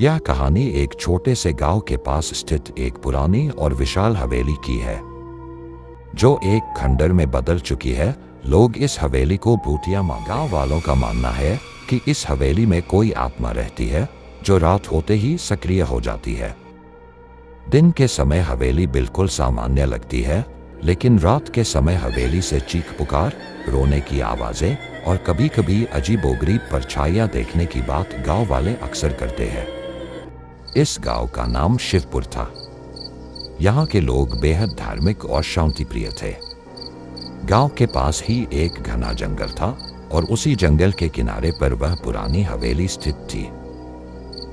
यह कहानी एक छोटे से गांव के पास स्थित एक पुरानी और विशाल हवेली की है, जो एक खंडर में बदल चुकी है। लोग इस हवेली को भूतिया गांव वालों का मानना है कि इस हवेली में कोई आत्मा रहती है जो रात होते ही सक्रिय हो जाती है। दिन के समय हवेली बिल्कुल सामान्य लगती है, लेकिन रात के समय हवेली से चीख पुकार, रोने की आवाजें और कभी कभी अजीबोगरीब परछाइयां देखने की बात गांव वाले अक्सर करते हैं। इस गांव का नाम शिवपुर था। यहाँ के लोग बेहद धार्मिक और शांति प्रिय थे। गांव के पास ही एक घना जंगल था और उसी जंगल के किनारे पर वह पुरानी हवेली स्थित थी।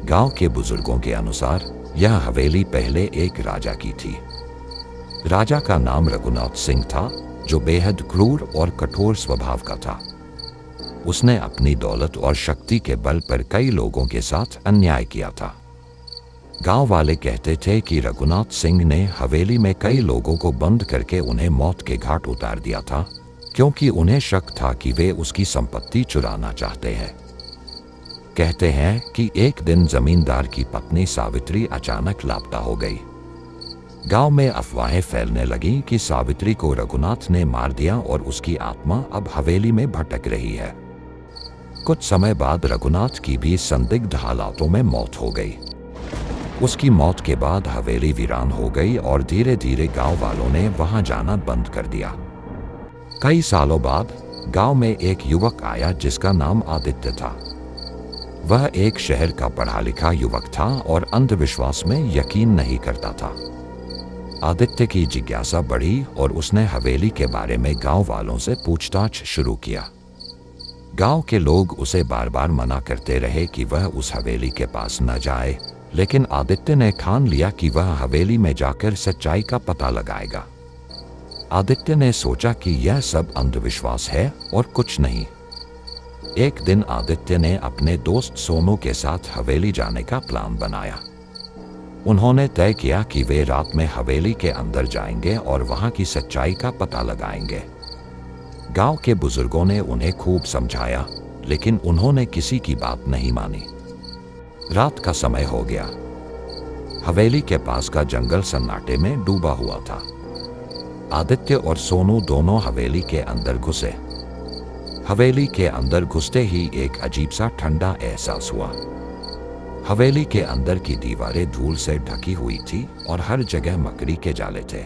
गांव के बुजुर्गों के अनुसार यह हवेली पहले एक राजा की थी। राजा का नाम रघुनाथ सिंह था, जो बेहद क्रूर और कठोर स्वभाव का था। उसने अपनी दौलत और शक्ति के बल पर कई लोगों के साथ अन्याय किया था। गांव वाले कहते थे कि रघुनाथ सिंह ने हवेली में कई लोगों को बंद करके उन्हें मौत के घाट उतार दिया था, क्योंकि उन्हें शक था कि वे उसकी संपत्ति चुराना चाहते हैं। कहते हैं कि एक दिन जमींदार की पत्नी सावित्री अचानक लापता हो गई। गांव में अफवाहें फैलने लगीं कि सावित्री को रघुनाथ ने मार दिया और उसकी आत्मा अब हवेली में भटक रही है। कुछ समय बाद रघुनाथ की भी संदिग्ध हालातों में मौत हो गई। उसकी मौत के बाद हवेली वीरान हो गई और धीरे धीरे गांव वालों ने वहां जाना बंद कर दिया। कई सालों बाद गांव में एक युवक आया जिसका नाम आदित्य था। वह एक शहर का पढ़ा लिखा युवक था और अंधविश्वास में यकीन नहीं करता था। आदित्य की जिज्ञासा बढ़ी और उसने हवेली के बारे में गांव वालों से पूछताछ शुरू किया। गांव के लोग उसे बार बार मना करते रहे कि वह उस हवेली के पास न जाए, लेकिन आदित्य ने ठान लिया कि वह हवेली में जाकर सच्चाई का पता लगाएगा। आदित्य ने सोचा कि यह सब अंधविश्वास है और कुछ नहीं। एक दिन आदित्य ने अपने दोस्त सोनू के साथ हवेली जाने का प्लान बनाया। उन्होंने तय किया कि वे रात में हवेली के अंदर जाएंगे और वहां की सच्चाई का पता लगाएंगे। गांव के बुजुर्गों ने उन्हें खूब समझाया, लेकिन उन्होंने किसी की बात नहीं मानी। रात का समय हो गया। हवेली के पास का जंगल सन्नाटे में डूबा हुआ था। आदित्य और सोनू दोनों हवेली के अंदर घुसे। हवेली के अंदर घुसते ही एक अजीब सा ठंडा एहसास हुआ। हवेली के अंदर की दीवारें धूल से ढकी हुई थी और हर जगह मकड़ी के जाले थे।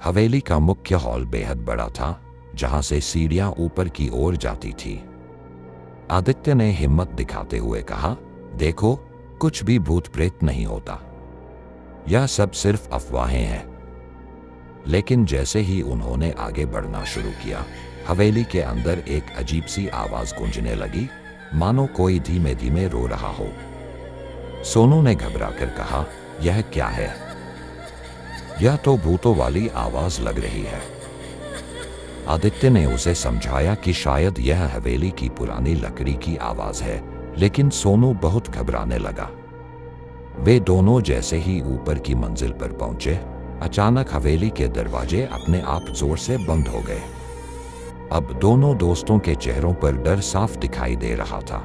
हवेली का मुख्य हॉल बेहद बड़ा था, जहां से सीढ़ियां ऊपर की ओर जाती थी। आदित्य ने हिम्मत दिखाते हुए कहा, देखो, कुछ भी भूत प्रेत नहीं होता, यह सब सिर्फ अफवाहें हैं। लेकिन जैसे ही उन्होंने आगे बढ़ना शुरू किया, हवेली के अंदर एक अजीब सी आवाज गूंजने लगी, मानो कोई धीमे धीमे रो रहा हो। सोनू ने घबराकर कहा, यह क्या है? यह तो भूतों वाली आवाज लग रही है। आदित्य ने उसे समझाया कि शायद यह हवेली की पुरानी लकड़ी की आवाज है, लेकिन सोनू बहुत घबराने लगा। वे दोनों जैसे ही ऊपर की मंजिल पर पहुंचे, अचानक हवेली के दरवाजे अपने आप जोर से बंद हो गए। अब दोनों दोस्तों के चेहरों पर डर साफ दिखाई दे रहा था।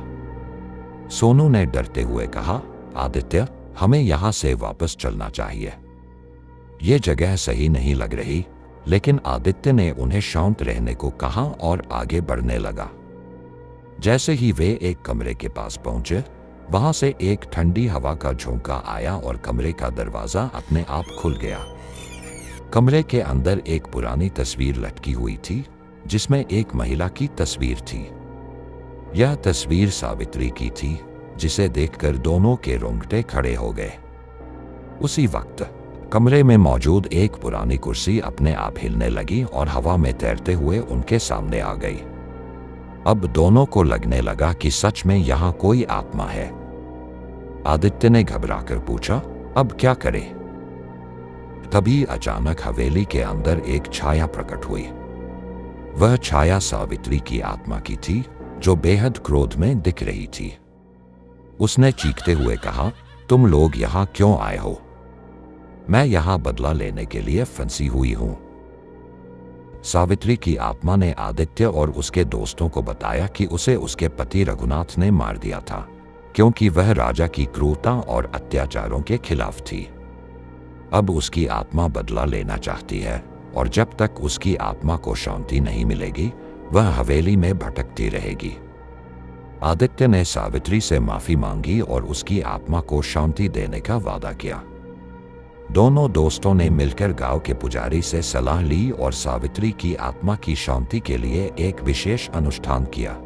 सोनू ने डरते हुए कहा, आदित्य, हमें यहां से वापस चलना चाहिए। ये जगह सही नहीं लग रही। लेकिन आदित्य ने उन्हें शांत रहने को कहा और आगे बढ़ने लगा। जैसे ही वे एक कमरे के पास पहुंचे, वहां से एक ठंडी हवा का झोंका आया और कमरे का दरवाजा अपने आप खुल गया। कमरे के अंदर एक पुरानी तस्वीर लटकी हुई थी, जिसमें एक महिला की तस्वीर थी। यह तस्वीर सावित्री की थी, जिसे देखकर दोनों के रोंगटे खड़े हो गए। उसी वक्त कमरे में मौजूद एक पुरानी कुर्सी अपने आप हिलने लगी और हवा में तैरते हुए उनके सामने आ गई। अब दोनों को लगने लगा कि सच में यहाँ कोई आत्मा है। आदित्य ने घबराकर पूछा, अब क्या करें? तभी अचानक हवेली के अंदर एक छाया प्रकट हुई। वह छाया सावित्री की आत्मा की थी, जो बेहद क्रोध में दिख रही थी। उसने चीखते हुए कहा, तुम लोग यहाँ क्यों आए हो? मैं यहाँ बदला लेने के लिए फंसी हुई हूँ। सावित्री की आत्मा ने आदित्य और उसके दोस्तों को बताया कि उसे उसके पति रघुनाथ ने मार दिया था, क्योंकि वह राजा की क्रूरता और अत्याचारों के खिलाफ थी। अब उसकी आत्मा बदला लेना चाहती है और जब तक उसकी आत्मा को शांति नहीं मिलेगी वह हवेली में भटकती रहेगी। आदित्य ने सावित्री से माफी मांगी और उसकी आत्मा को शांति देने का वादा किया। दोनों दोस्तों ने मिलकर गांव के पुजारी से सलाह ली और सावित्री की आत्मा की शांति के लिए एक विशेष अनुष्ठान किया।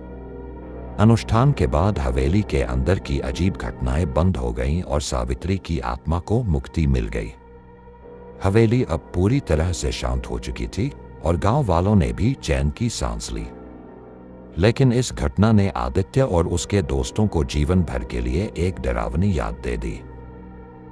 अनुष्ठान के बाद हवेली के अंदर की अजीब घटनाएं बंद हो गईं और सावित्री की आत्मा को मुक्ति मिल गई। हवेली अब पूरी तरह से शांत हो चुकी थी और गांव वालों ने भी चैन की सांस ली। लेकिन इस घटना ने आदित्य और उसके दोस्तों को जीवन भर के लिए एक डरावनी याद दे दी।